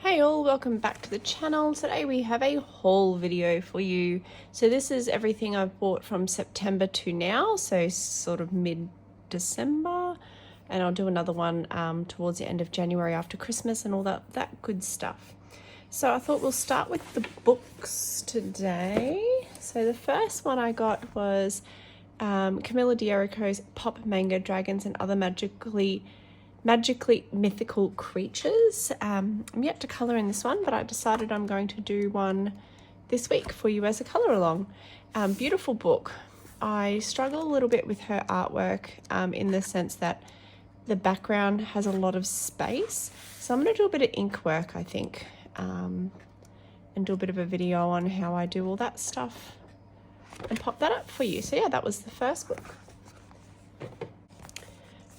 Hey all, welcome back to the channel. Today we have a haul video for you. So this is everything I've bought from September to now, so sort of mid-December, and I'll do another one towards the end of January after Christmas and all that good stuff. So I thought we'll start with the books today. So the first one I got was Camilla D'Erico's Pop Manga Dragons and Other Magically Mythical Creatures. I'm yet to colour in this one, but I decided I'm going to do one this week for you as a colour along. Beautiful book. I struggle a little bit with her artwork in the sense that the background has a lot of space. So I'm going to do a bit of ink work, I think, and do a bit of a video on how I do all that stuff and pop that up for you. So yeah, that was the first book.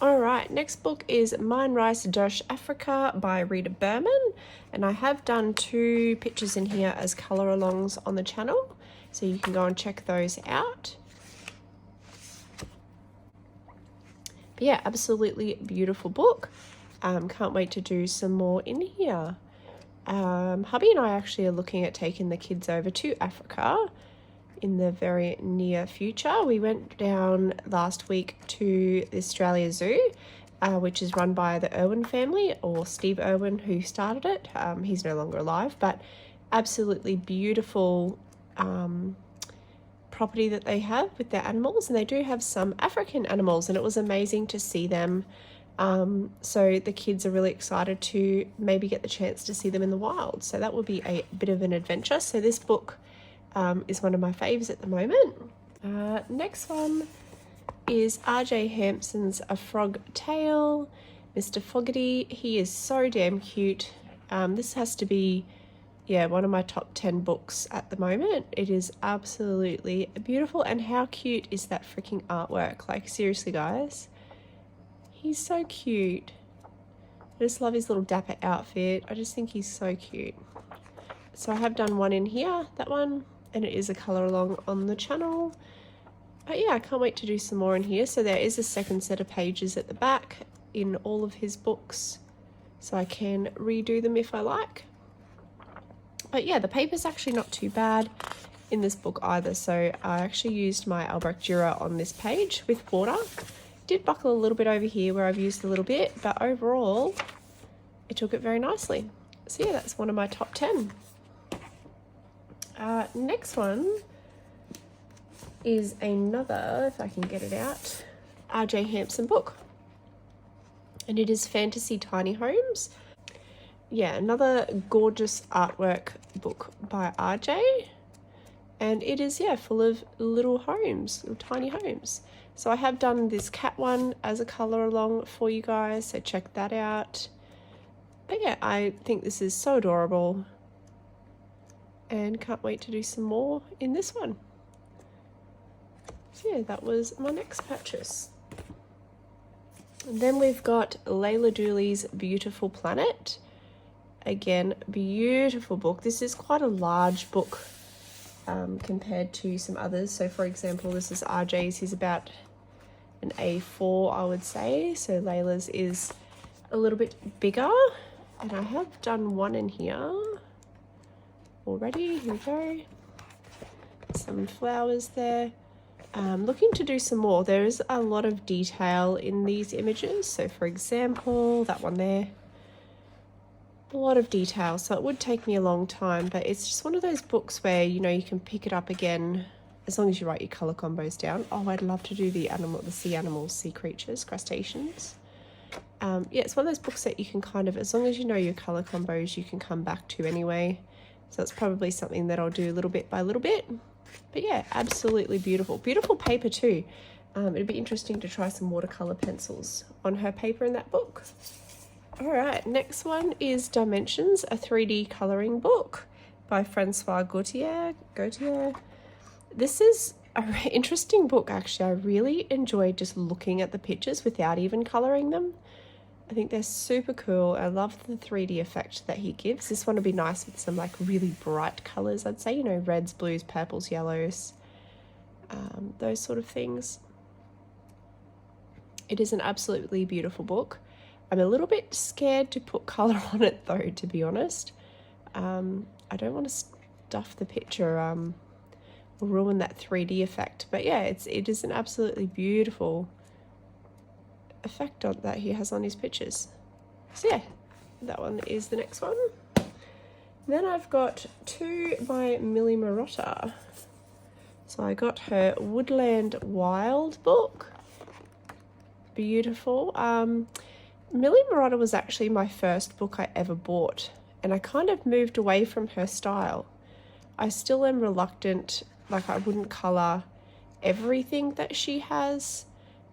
Alright, next book is Mein Reis durch Afrika by Rbrand, and I have done 2 pictures in here as colour alongs on the channel, so you can go and check those out. But yeah, absolutely beautiful book. Can't wait to do some more in here. Hubby and I actually are looking at taking the kids over to Africa in the very near future. We went down last week to the Australia Zoo, which is run by the Irwin family, or Steve Irwin, who started it. He's no longer alive, but absolutely beautiful property that they have with their animals, and they do have some African animals, and it was amazing to see them. So the kids are really excited to maybe get the chance to see them in the wild, so that will be a bit of an adventure. So this book is one of my faves at the moment. Next one is R.J. Hampson's A Frog Tale, Mr Foggy. He is so damn cute. This has to be, yeah, one of my top 10 books at the moment. It is absolutely beautiful, and how cute is that freaking artwork? Like, seriously guys, he's so cute. I just love his little dapper outfit. I just think he's so cute. So I have done one in here, that one, and it is a colour along on the channel. But yeah, I can't wait to do some more in here. So there is a second set of pages at the back in all of his books, so I can redo them if I like. But yeah, the paper's actually not too bad in this book either. So I actually used my Albrecht Dürer on this page with water. Did buckle a little bit over here where I've used a little bit, but overall it took it very nicely. So yeah, that's one of my top 10. Next one is another, if I can get it out, R.J. Hampson book, and it is Fantasy Tiny Homes. Yeah, another gorgeous artwork book by R.J., and it is, yeah, full of little homes, little tiny homes. So I have done this cat one as a colour along for you guys, so check that out. But yeah, I think this is so adorable, and can't wait to do some more in this one. So yeah, that was my next purchase. And then we've got Layla Dooley's Beautiful Planet. Again, beautiful book. This is quite a large book compared to some others. So for example, this is RJ's. He's about an A4, I would say. So Layla's is a little bit bigger. And I have done one in here already. Here we go. Some flowers there. Looking to do some more. There is a lot of detail in these images. So for example, that one there, a lot of detail. So it would take me a long time, but it's just one of those books where, you know, you can pick it up again as long as you write your color combos down. Oh, I'd love to do the sea animals, sea creatures, crustaceans. Yeah, it's one of those books that you can kind of, as long as you know your color combos, you can come back to anyway. So it's probably something that I'll do little bit by little bit. But yeah, absolutely beautiful. Beautiful paper too. It'd be interesting to try some watercolor pencils on her paper in that book. All right, next one is Dimensions, a 3D coloring book by Francois Gautier. This is an interesting book, actually. I really enjoyed just looking at the pictures without even coloring them. I think they're super cool. I love the 3D effect that he gives. This one would be nice with some like really bright colors, I'd say, you know, reds, blues, purples, yellows, those sort of things. It is an absolutely beautiful book. I'm a little bit scared to put colour on it though, to be honest. I don't want to stuff the picture or ruin that 3D effect. But yeah, it is an absolutely beautiful effect that he has on his pictures. So yeah, that one is the next one. Then I've got two by Millie Marotta. So I got her Woodland Wild book. Beautiful. Millie Marotta was actually my first book I ever bought, and I kind of moved away from her style. I still am reluctant, like I wouldn't colour everything that she has,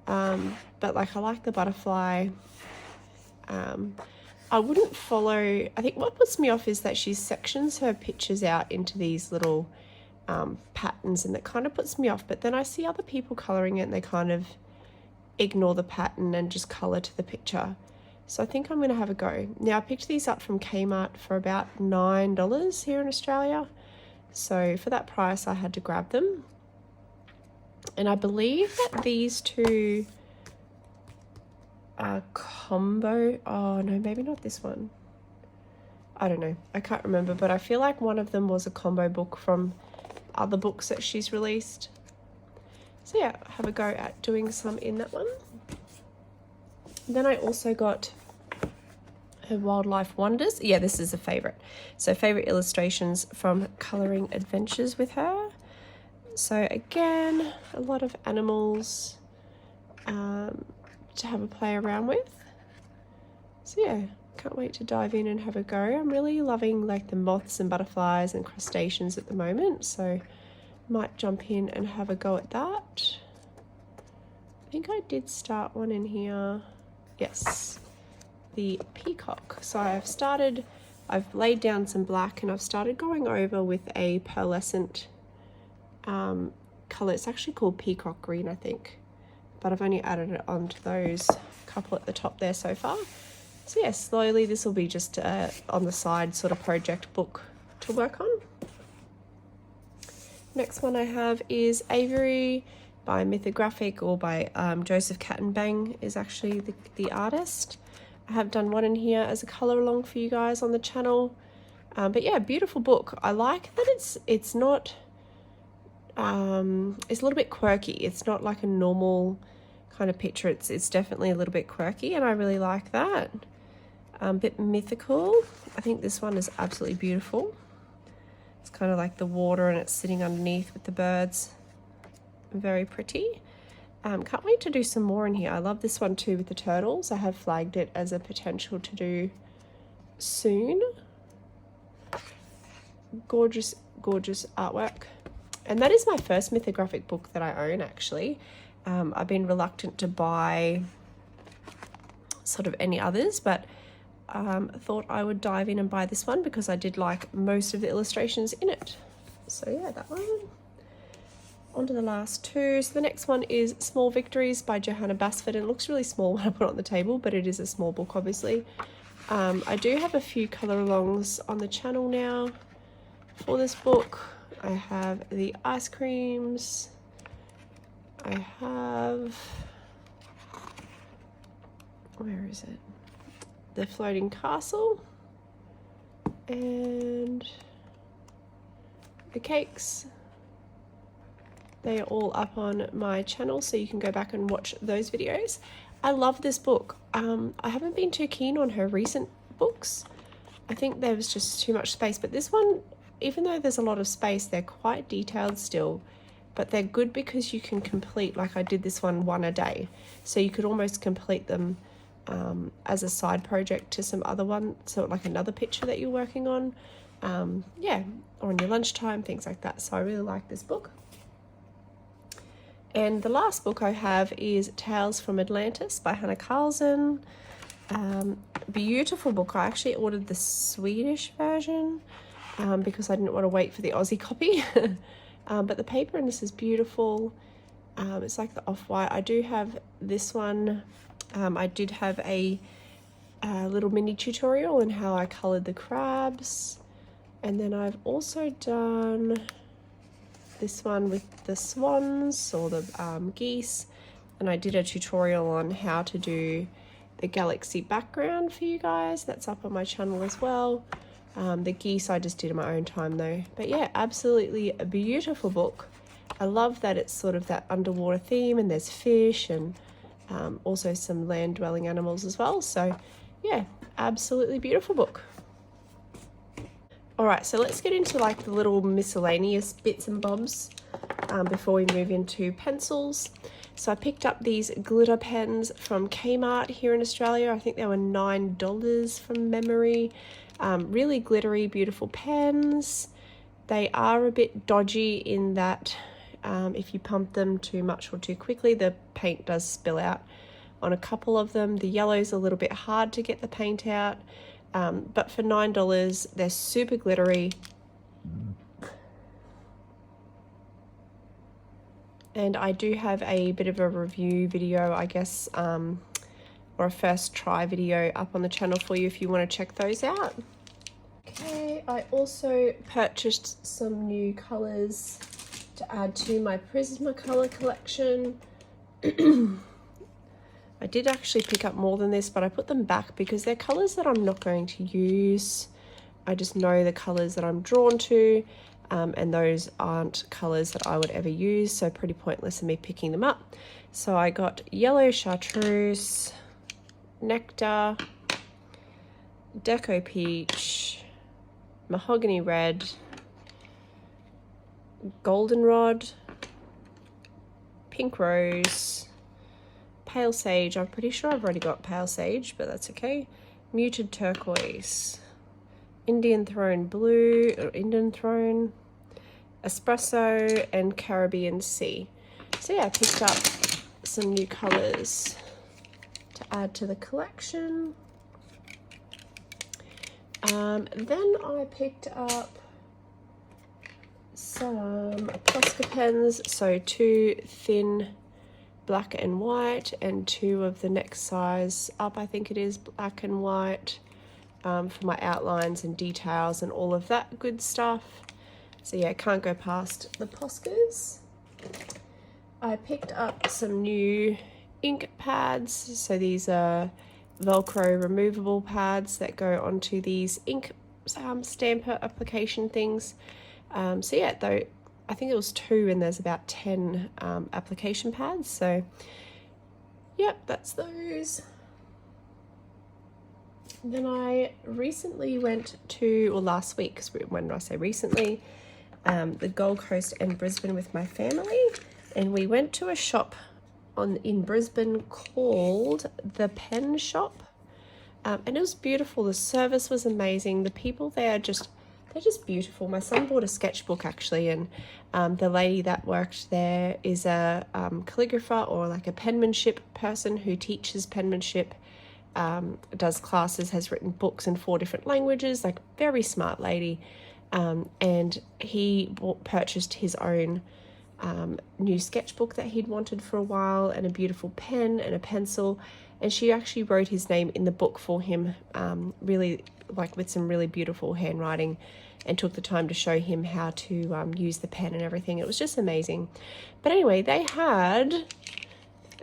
but like I like the butterfly. I wouldn't follow, I think what puts me off is that she sections her pictures out into these little patterns, and that kind of puts me off. But then I see other people colouring it and they kind of ignore the pattern and just colour to the picture. So I think I'm going to have a go. Now I picked these up from Kmart for about $9 here in Australia. So for that price I had to grab them. And I believe that these two are combo. Oh no, maybe not this one. I don't know. I can't remember, but I feel like one of them was a combo book from other books that she's released. So yeah, have a go at doing some in that one. Then I also got her Wildlife Wonders. Yeah, this is a favourite. So favourite illustrations from Colouring Adventures with her. So again, a lot of animals to have a play around with. So yeah, can't wait to dive in and have a go. I'm really loving like the moths and butterflies and crustaceans at the moment, so might jump in and have a go at that. I think I did start one in here. Yes, the peacock. So I've laid down some black and I've started going over with a pearlescent colour. It's actually called peacock green, I think, but I've only added it onto those couple at the top there so far. So yeah, slowly this will be just on the side sort of project book to work on. Next one I have is Avery by Mythographic, or by Joseph Kattenbang is actually the artist. I have done one in here as a colour along for you guys on the channel. But yeah, beautiful book. I like that it's not, it's a little bit quirky. It's not like a normal kind of picture. It's definitely a little bit quirky, and I really like that. A bit mythical. I think this one is absolutely beautiful. It's kind of like the water and it's sitting underneath with the birds. Very pretty. Can't wait to do some more in here. I love this one too with the turtles. I have flagged it as a potential to do soon. Gorgeous, gorgeous artwork. And that is my first Mythographic book that I own, actually. I've been reluctant to buy sort of any others, but thought I would dive in and buy this one because I did like most of the illustrations in it. So yeah, that one. On to the last two. So the next one is Small Victories by Johanna Basford, and it looks really small when I put it on the table, but it is a small book, obviously. I do have a few colour alongs on the channel now for this book. I have the ice creams. I have, where is it? The floating castle and the cakes. They are all up on my channel, so you can go back and watch those videos. I love this book. I haven't been too keen on her recent books. I think there was just too much space, but this one, even though there's a lot of space, they're quite detailed still, but they're good because you can complete, like I did this one a day, so you could almost complete them as a side project to some other one, so like another picture that you're working on, yeah, or in your lunchtime, things like that. So I really like this book. And the last book I have is Tales from Atlantis by Hannah Carlson. Beautiful book. I actually ordered the Swedish version because I didn't want to wait for the Aussie copy. But the paper in this is beautiful. It's like the off-white. I do have this one. I did have a little mini tutorial on how I coloured the crabs. And then I've also done this one with the swans or the geese, and I did a tutorial on how to do the galaxy background for you guys. That's up on my channel as well. The geese I just did in my own time though. But yeah, absolutely a beautiful book. I love that it's sort of that underwater theme, and there's fish and also some land dwelling animals as well. So yeah, absolutely beautiful book. All right, so let's get into like the little miscellaneous bits and bobs before we move into pencils. So I picked up these glitter pens from Kmart here in Australia. I think they were $9 from memory. Really glittery, beautiful pens. They are a bit dodgy in that if you pump them too much or too quickly, the paint does spill out on a couple of them. The yellow's a little bit hard to get the paint out. But for $9, they're super glittery. And I do have a bit of a review video, I guess, or a first try video up on the channel for you if you want to check those out. Okay, I also purchased some new colours to add to my Prisma Colour collection. I did actually pick up more than this, but I put them back because they're colours that I'm not going to use. I just know the colours that I'm drawn to, and those aren't colours that I would ever use, so pretty pointless in me picking them up. So I got yellow chartreuse, nectar, Deco peach, mahogany red, goldenrod, pink rose, pale sage. I'm pretty sure I've already got pale sage, but that's okay. Muted turquoise, Indian throne blue, or Indian throne, espresso, and Caribbean sea. So yeah, I picked up some new colors to add to the collection. Then I picked up some Posa Pens, so 2 thin black and white, and 2 of the next size up, I think it is, black and white, for my outlines and details and all of that good stuff. So yeah, can't go past the Poscas. I picked up some new ink pads. So these are Velcro removable pads that go onto these ink stamper application things. So yeah, though I think it was 2 and there's about 10 application pads. So yep, that's those. Then I recently went to, or last week, because when I say recently, the Gold Coast and Brisbane with my family, and we went to a shop in Brisbane called the Pen Shop, and it was beautiful. The service was amazing. The people there are just, they're just beautiful. My son bought a sketchbook actually, and the lady that worked there is a calligrapher, or like a penmanship person who teaches penmanship, does classes, has written books in 4 different languages, like very smart lady. And he purchased his own new sketchbook that he'd wanted for a while, and a beautiful pen and a pencil, and she actually wrote his name in the book for him, really like with some really beautiful handwriting, and took the time to show him how to use the pen and everything. It was just amazing. But anyway, they had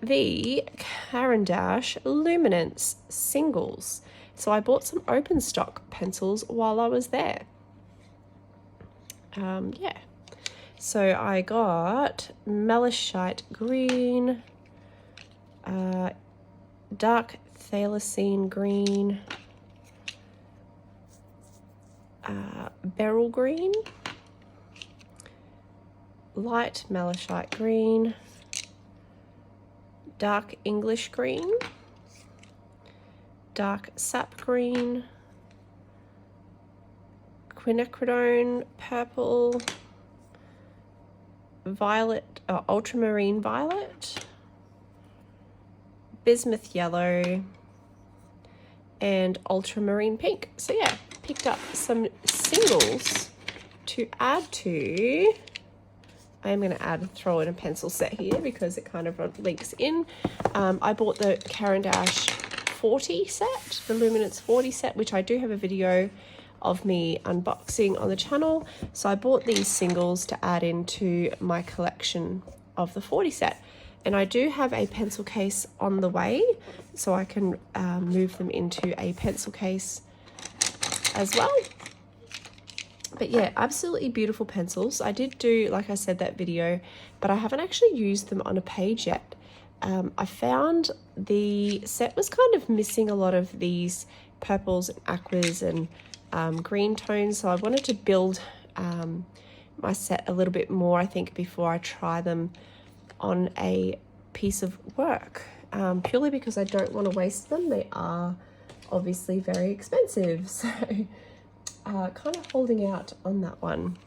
the Caran d'Ache Luminance singles, so I bought some open stock pencils while I was there. Yeah, so I got Malachite Green, Dark Thylacine Green, Beryl Green, Light Malachite Green, Dark English Green, Dark Sap Green, Quinacridone Purple, Violet, Ultramarine Violet, Bismuth Yellow, and Ultramarine Pink. So yeah, picked up some singles to add to. I'm going to throw in a pencil set here because it kind of links in. I bought the Caran d'Ache 40 set, the Luminance 40 set, which I do have a video of me unboxing on the channel. So I bought these singles to add into my collection of the 40 set. And I do have a pencil case on the way, so I can move them into a pencil case as well. But yeah, absolutely beautiful pencils. I did do, like I said, that video, but I haven't actually used them on a page yet. I found the set was kind of missing a lot of these purples and aquas and green tones, so I wanted to build my set a little bit more, I think, before I try them on a piece of work, purely because I don't want to waste them. They are obviously very expensive, so kind of holding out on that one.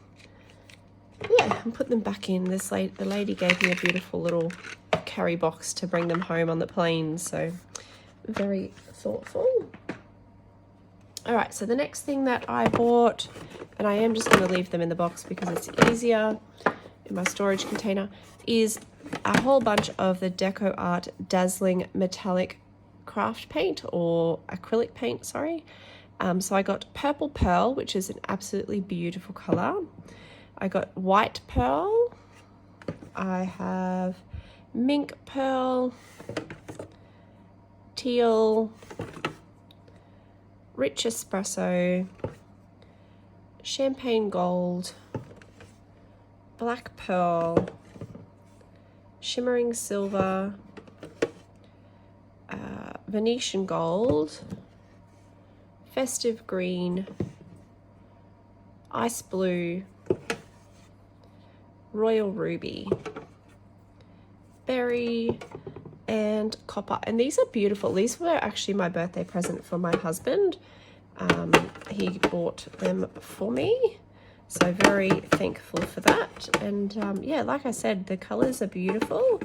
Yeah, and put them back in. The lady gave me a beautiful little carry box to bring them home on the plane, so very thoughtful. All right, so the next thing that I bought, and I am just going to leave them in the box because it's easier in my storage container, is a whole bunch of the Deco Art Dazzling metallic craft paint, or acrylic paint, sorry. So I got Purple Pearl, which is an absolutely beautiful color. I got White Pearl. I have Mink Pearl, Teal, Rich Espresso, Champagne Gold, Black Pearl, Shimmering Silver, Venetian Gold, Festive Green, Ice Blue, Royal Ruby, Berry, and Copper. And these are beautiful. These were actually my birthday present for my husband. He bought them for me, so very thankful for that. And yeah, like I said, the colors are beautiful.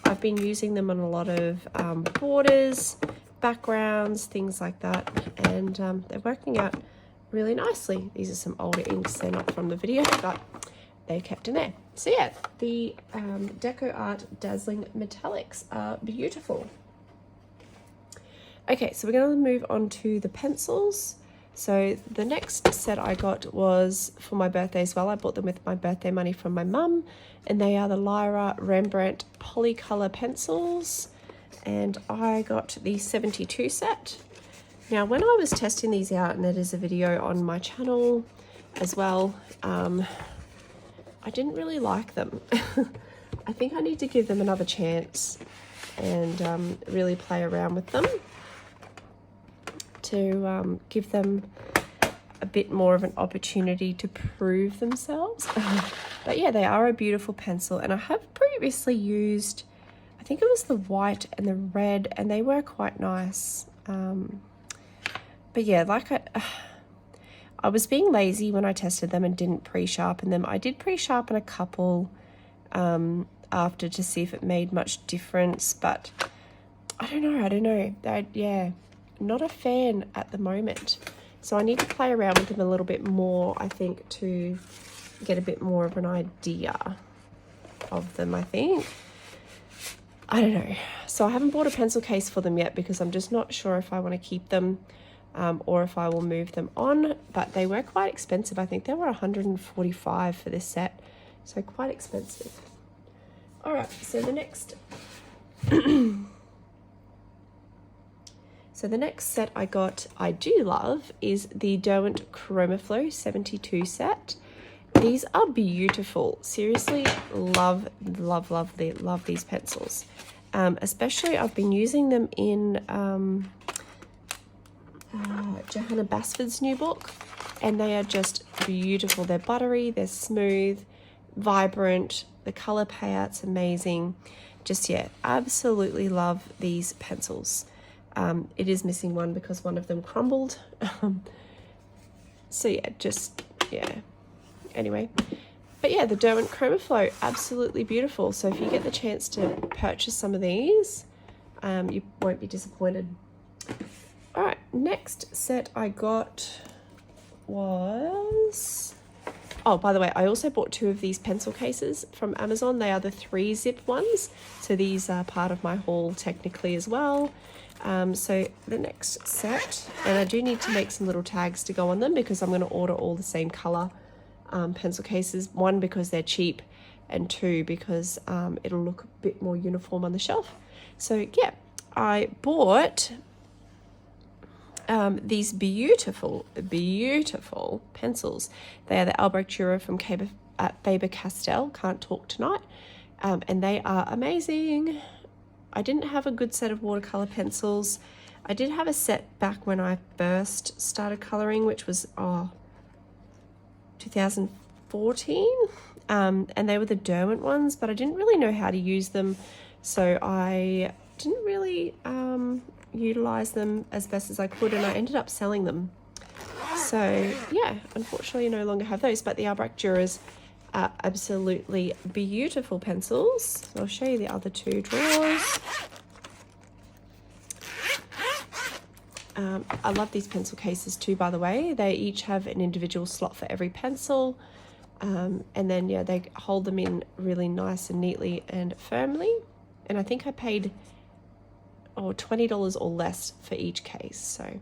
I've been using them on a lot of borders, backgrounds, things like that, and they're working out really nicely. These are some older inks, they're not from the video, but they're kept in there. So yeah, the Deco Art Dazzling Metallics are beautiful. Okay, so we're going to move on to the pencils. So the next set I got was for my birthday as well. I bought them with my birthday money from my mum, and they are the Lyra Rbrand Polycolor pencils, and I got the 72 set. Now, when I was testing these out, and there is a video on my channel as well, I didn't really like them. I think I need to give them another chance and really play around with them to give them a bit more of an opportunity to prove themselves. But yeah, they are a beautiful pencil, and I have previously used, I think it was the white and the red, and they were quite nice. But yeah, like I was being lazy when I tested them and didn't pre-sharpen them. I did pre-sharpen a couple after to see if it made much difference, but I don't know. Yeah, not a fan at the moment. So I need to play around with them a little bit more, I think, to get a bit more of an idea of them, I think. I don't know. So I haven't bought a pencil case for them yet because I'm just not sure if I want to keep them or if I will move them on, but they were quite expensive. I think they were $145 for this set, so quite expensive. All right, so the next so the next set I do love is the Derwent Chroma Flow 72 set. These are beautiful. Seriously, love these pencils. Especially I've been using them in Johanna Basford's new book, and they are just beautiful. They're buttery, they're smooth, vibrant, the color payout's amazing. Just, yeah, absolutely love these pencils. It is missing one because one of them crumbled. So yeah, just, yeah, anyway. But yeah, the Derwent Chroma Flow, absolutely beautiful. So if you get the chance to purchase some of these, you won't be disappointed. All right, next set I got was... Oh, by the way, I also bought 2 of these pencil cases from Amazon. They are the 3-zip ones. So these are part of my haul technically as well. So the next set, and I do need to make some little tags to go on them because I'm going to order all the same color pencil cases. One, because they're cheap, and 2 because it'll look a bit more uniform on the shelf. So yeah, I bought these beautiful pencils. They are the Albrecht Dürer from Faber Castell, Can't Talk Tonight, and they are amazing. I didn't have a good set of watercolor pencils. I did have a set back when I first started coloring, which was 2014, and they were the Derwent ones, but I didn't really know how to use them, so I didn't really utilize them as best as I could, and I ended up selling them. So yeah, unfortunately I no longer have those, but the Albrecht Dürers are absolutely beautiful pencils. So I'll show you the other 2 drawers. I love these pencil cases too, by the way. They each have an individual slot for every pencil, and then yeah, they hold them in really nice and neatly and firmly, and I think I paid $20 or less for each case, so a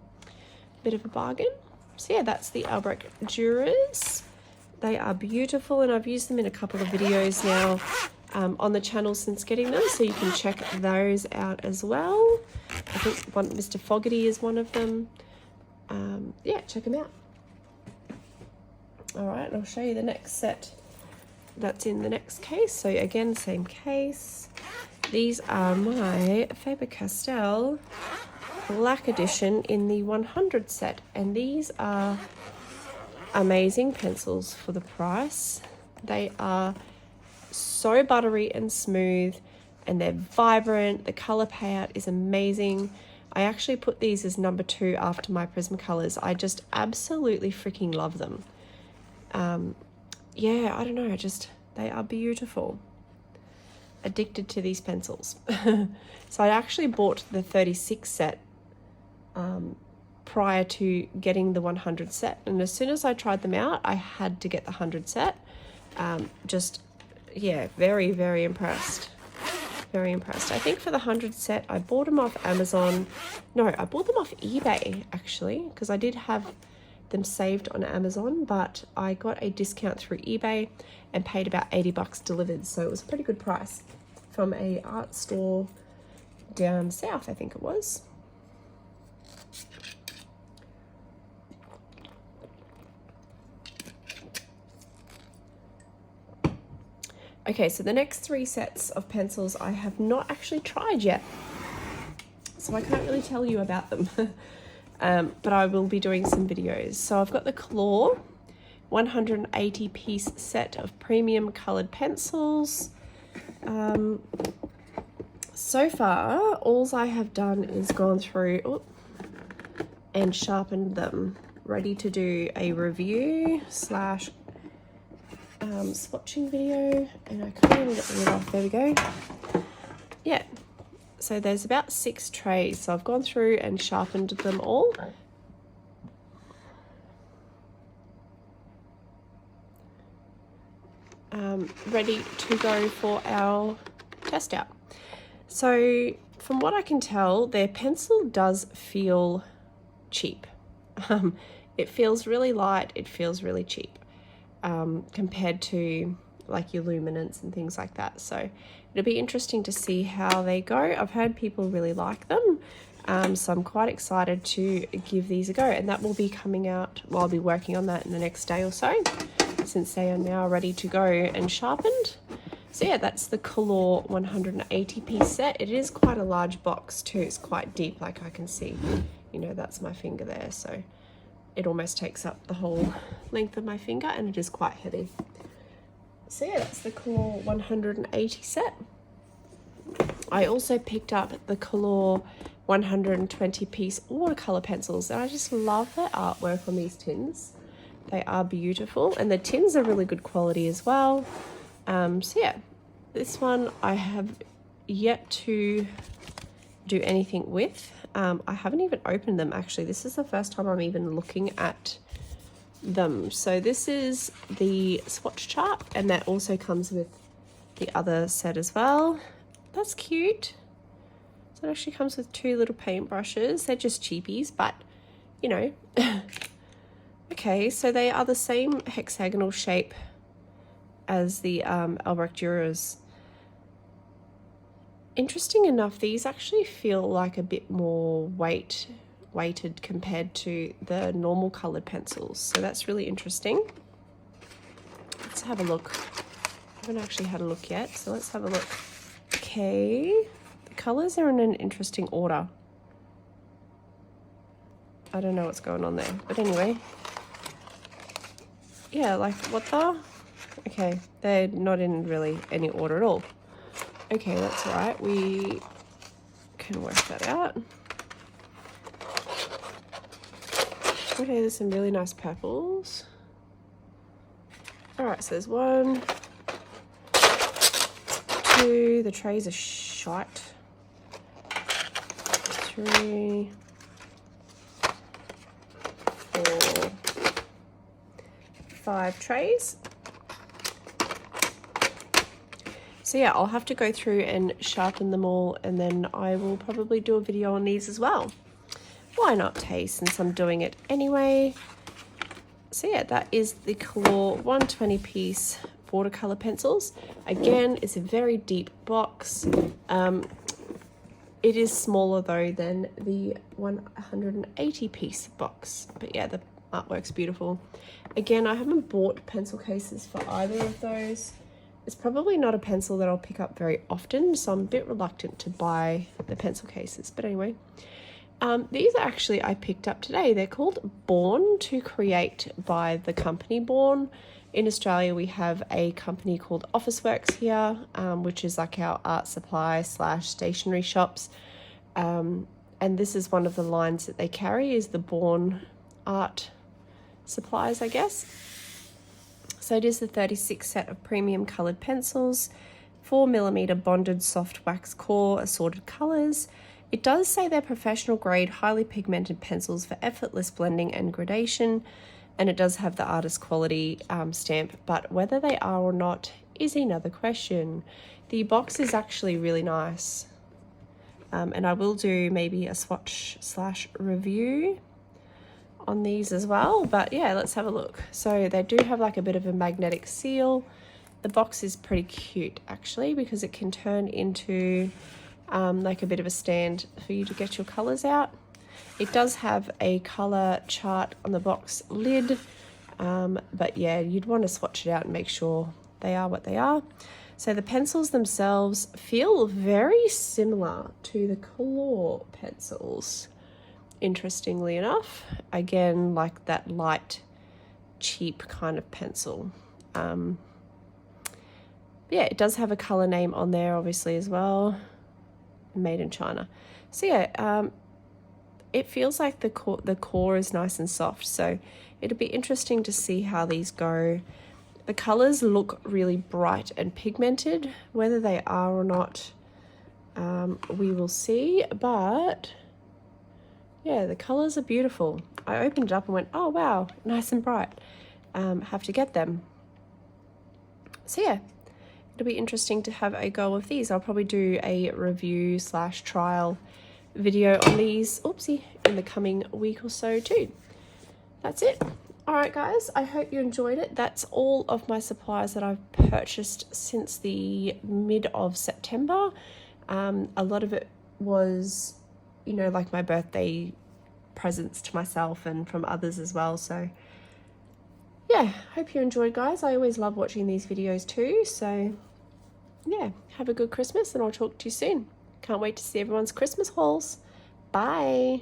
bit of a bargain. So yeah, that's the Albrecht Dürers. They are beautiful, and I've used them in a couple of videos now on the channel since getting them, so you can check those out as well. I think Mr Foggy is one of them. Yeah, check them out. All right, I'll show you the next set that's in the next case. So again, same case. These are my Faber-Castell Black Edition in the 100 set, and these are amazing pencils for the price. They are so buttery and smooth, and they're vibrant. The color payout is amazing. I actually put these as number 2 after my Prisma Colours. I just absolutely freaking love them. Yeah, I don't know, they are beautiful. Addicted to these pencils. So I actually bought the 36 set prior to getting the 100 set, and as soon as I tried them out, I had to get the 100 set. Yeah, very, very impressed. Very impressed. I think for the 100 set, I bought them off Amazon. No, I bought them off eBay, actually, because I did have them saved on Amazon, but I got a discount through eBay and paid about $80 delivered, so it was a pretty good price from a art store down south, I think it was. Okay, so the next 3 sets of pencils I have not actually tried yet, so I can't really tell you about them. But I will be doing some videos. So I've got the Coloure 180 piece set of premium colored pencils. So far, all I have done is gone through and sharpened them, ready to do a review slash swatching video, and I can't even get the lid off. There we go. Yeah, so there's about 6 trays, so I've gone through and sharpened them all. Ready to go for our test out. So from what I can tell, their pencil does feel cheap. It feels really light, it feels really cheap compared to like your luminance and things like that. So it'll be interesting to see how they go. I've heard people really like them, so I'm quite excited to give these a go, and that will be coming out, well, I'll be working on that in the next day or so, since they are now ready to go and sharpened. So yeah, that's the Coloure 180 piece set. It is quite a large box too. It's quite deep, like I can see, you know, that's my finger there, so it almost takes up the whole length of my finger, and it is quite heavy. So yeah, that's the Coloure 180 set. I also picked up the Coloure 120 piece watercolor pencils, and I just love the artwork on these tins. They are beautiful, and the tins are really good quality as well. So yeah, this one I have yet to do anything with. I haven't even opened them, actually. This is the first time I'm even looking at them. So this is the swatch chart, and that also comes with the other set as well. That's cute. So it actually comes with 2 little paintbrushes. They're just cheapies, but you know. Okay, so they are the same hexagonal shape as the Albrecht Dürers. Interesting enough, these actually feel like a bit more weighted compared to the normal coloured pencils, so that's really interesting. Let's have a look. I haven't actually had a look yet, so let's have a look. Okay, the colours are in an interesting order. I don't know what's going on there, but anyway. Yeah, like what the? Okay, they're not in really any order at all. Okay, that's all right. We can work that out. Okay, there's some really nice purples. All right, so there's 1, 2, the trays are shite. 3, 4, 5 trays. So yeah, I'll have to go through and sharpen them all, and then I will probably do a video on these as well. Why not taste, since I'm doing it anyway. So yeah, that is the Coloure 120 piece watercolor pencils. Again, it's a very deep box. It is smaller though than the 180 piece box, but yeah, the artwork's beautiful. Again, I haven't bought pencil cases for either of those. It's probably not a pencil that I'll pick up very often, so I'm a bit reluctant to buy the pencil cases. But anyway, these are actually I picked up today. They're called Born to Create by the company Born. In Australia, we have a company called Officeworks here, which is like our art supply / stationery shops. And this is one of the lines that they carry, is the Born art supplies, I guess. So it is the 36 set of premium coloured pencils, 4mm bonded soft wax core, assorted colours. It does say they're professional grade, highly pigmented pencils for effortless blending and gradation, and it does have the artist quality stamp, but whether they are or not is another question. The box is actually really nice, and I will do maybe a swatch / review on these as well, but yeah, let's have a look. So they do have like a bit of a magnetic seal. The box is pretty cute actually, because it can turn into like a bit of a stand for you to get your colors out. It does have a color chart on the box lid, but yeah, you'd want to swatch it out and make sure they are what they are. So the pencils themselves feel very similar to the Coloure pencils, interestingly enough. Again, like that light, cheap kind of pencil. Yeah, it does have a color name on there obviously as well, made in China. So yeah, it feels like the core is nice and soft, so it'll be interesting to see how these go. The colors look really bright and pigmented. Whether they are or not, we will see, but yeah, the colors are beautiful. I opened it up and went, oh wow, nice and bright. Have to get them. So yeah, it'll be interesting to have a go of these. I'll probably do a review / trial video on these, oopsie, in the coming week or so too. That's it. All right guys, I hope you enjoyed it. That's all of my supplies that I've purchased since the mid of September. A lot of it was, you know, like my birthday presents to myself and from others as well. So yeah, hope you enjoyed guys. I always love watching these videos too. So yeah, have a good Christmas and I'll talk to you soon. Can't wait to see everyone's Christmas hauls. Bye.